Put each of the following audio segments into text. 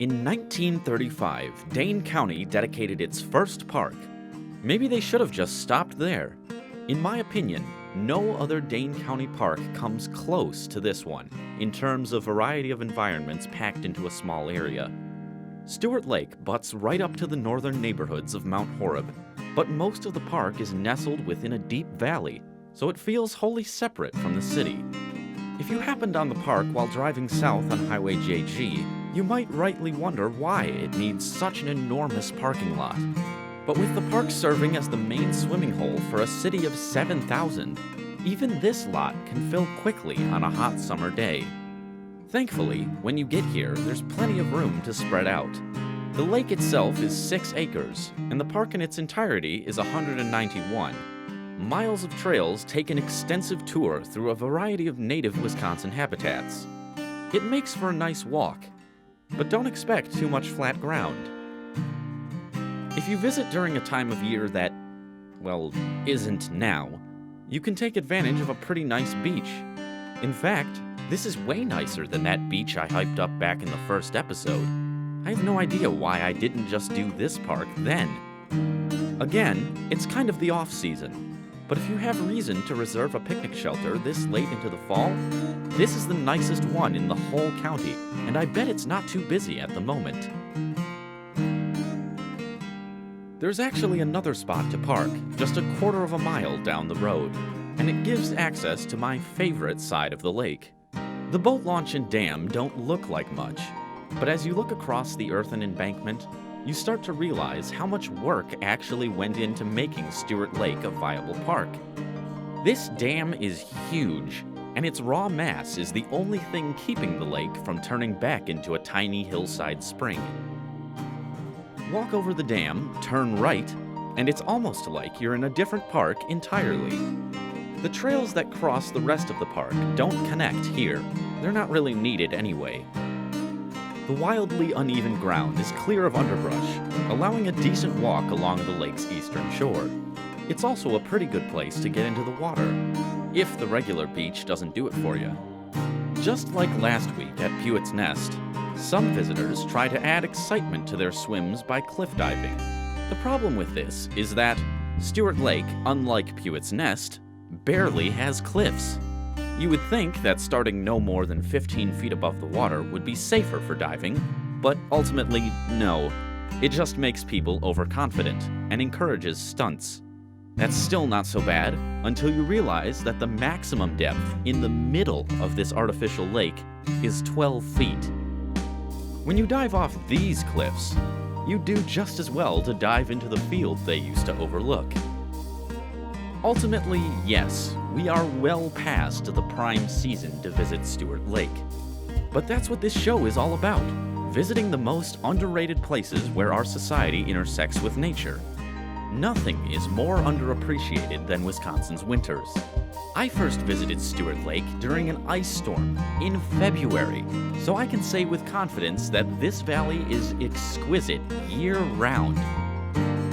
In 1935, Dane County dedicated its first park. Maybe they should have just stopped there. In my opinion, no other Dane County Park comes close to this one in terms of variety of environments packed into a small area. Stewart Lake butts right up to the northern neighborhoods of Mount Horeb, but most of the park is nestled within a deep valley, so it feels wholly separate from the city. If you happened on the park while driving south on Highway JG, you might rightly wonder why it needs such an enormous parking lot. But with the park serving as the main swimming hole for a city of 7,000, even this lot can fill quickly on a hot summer day. Thankfully, when you get here, there's plenty of room to spread out. The lake itself is 6 acres, and the park in its entirety is 191. Miles of trails take an extensive tour through a variety of native Wisconsin habitats. It makes for a nice walk, but don't expect too much flat ground. If you visit during a time of year that, well, isn't now, you can take advantage of a pretty nice beach. In fact, this is way nicer than that beach I hyped up back in the first episode. I have no idea why I didn't just do this park then. Again, it's kind of the off-season, but if you have reason to reserve a picnic shelter this late into the fall, this is the nicest one in the whole county, and I bet it's not too busy at the moment. There's actually another spot to park, just a quarter of a mile down the road, and it gives access to my favorite side of the lake. The boat launch and dam don't look like much, but as you look across the earthen embankment, you start to realize how much work actually went into making Stewart Lake a viable park. This dam is huge, and its raw mass is the only thing keeping the lake from turning back into a tiny hillside spring. Walk over the dam, turn right, and it's almost like you're in a different park entirely. The trails that cross the rest of the park don't connect here. They're not really needed anyway. The wildly uneven ground is clear of underbrush, allowing a decent walk along the lake's eastern shore. It's also a pretty good place to get into the water, if the regular beach doesn't do it for you. Just like last week at Pewett's Nest, some visitors try to add excitement to their swims by cliff diving. The problem with this is that Stewart Lake, unlike Pewett's Nest, barely has cliffs. You would think that starting no more than 15 feet above the water would be safer for diving, but ultimately, no. It just makes people overconfident and encourages stunts. That's still not so bad until you realize that the maximum depth in the middle of this artificial lake is 12 feet. When you dive off these cliffs, you do just as well to dive into the field they used to overlook. Ultimately, yes, we are well past the prime season to visit Stewart Lake. But that's what this show is all about, visiting the most underrated places where our society intersects with nature. Nothing is more underappreciated than Wisconsin's winters. I first visited Stewart Lake during an ice storm in February, so I can say with confidence that this valley is exquisite year-round.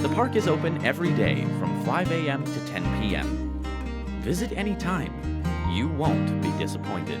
The park is open every day from 5 a.m. to 10 p.m. Visit anytime. You won't be disappointed.